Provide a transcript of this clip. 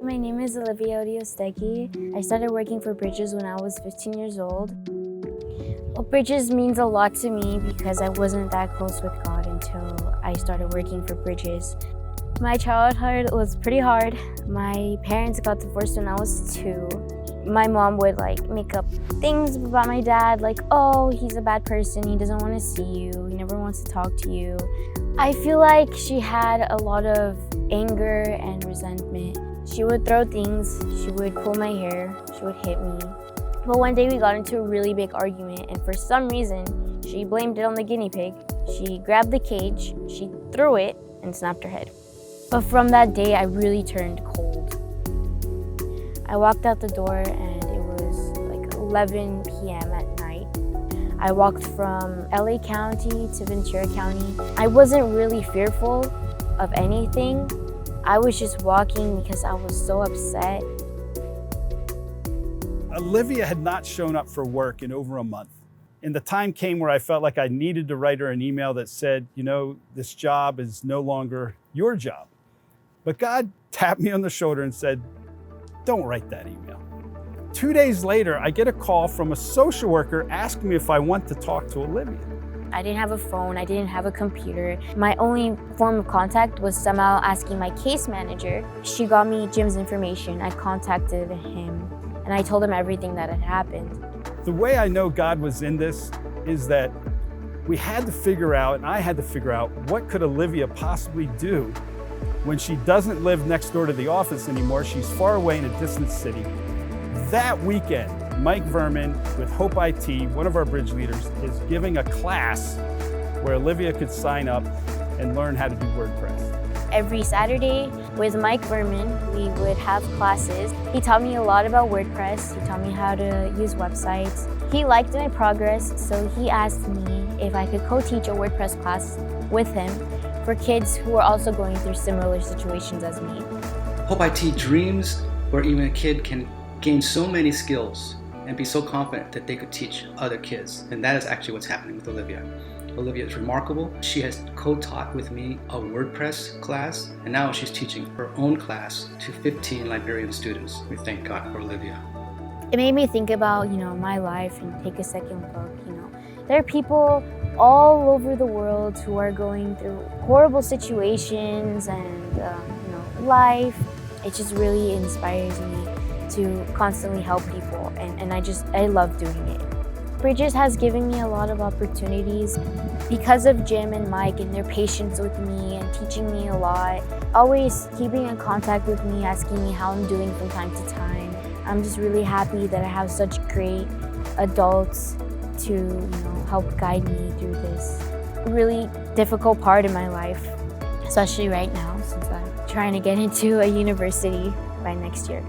My name is Olivia. I started working for Bridges when I was 15 years old. Well, Bridges means a lot to me because I wasn't that close with God until I started working for Bridges. My childhood was pretty hard. My parents got divorced when I was 2. My mom would make up things about my dad, like, oh, he's a bad person, he doesn't want to see you, he never wants to talk to you. I feel like she had a lot of anger and resentment. She would throw things, she would pull my hair, she would hit me. But one day we got into a really big argument, and for some reason, she blamed it on the guinea pig. She grabbed the cage, she threw it, and snapped her head. But from that day, I really turned cold. I walked out the door and it was like 11 p.m. at night. I walked from LA County to Ventura County. I wasn't really fearful of anything. I was just walking because I was so upset. Olivia had not shown up for work in over a month. And the time came where I felt like I needed to write her an email that said, you know, this job is no longer your job. But God tapped me on the shoulder and said, don't write that email. 2 days later, I get a call from a social worker asking me if I want to talk to Olivia. I didn't have a phone, I didn't have a computer. My only form of contact was somehow asking my case manager. She got me Jim's information. I contacted him and I told him everything that had happened. The way I know God was in this is that we had to figure out, and I had to figure out, what could Olivia possibly do when she doesn't live next door to the office anymore. She's far away in a distant city. That weekend, Mike Verman with Hope IT, one of our bridge leaders, is giving a class where Olivia could sign up and learn how to do WordPress. Every Saturday with Mike Verman, we would have classes. He taught me a lot about WordPress. He taught me how to use websites. He liked my progress, so he asked me if I could co-teach a WordPress class with him for kids who are also going through similar situations as me. Hope IT dreams where even a kid can gain so many skills and be so confident that they could teach other kids. And that is actually what's happening with Olivia. Olivia is remarkable. She has co-taught with me a WordPress class, and now she's teaching her own class to 15 Liberian students. We thank God for Olivia. It made me think about, my life and take a second look. There are people all over the world who are going through horrible situations and, life. It just really inspires me to constantly help people, and I love doing it. Bridges has given me a lot of opportunities because of Jim and Mike and their patience with me and teaching me a lot, always keeping in contact with me, asking me how I'm doing from time to time. I'm just really happy that I have such great adults to help guide me through this really difficult part in my life, especially right now since I'm trying to get into a university by next year.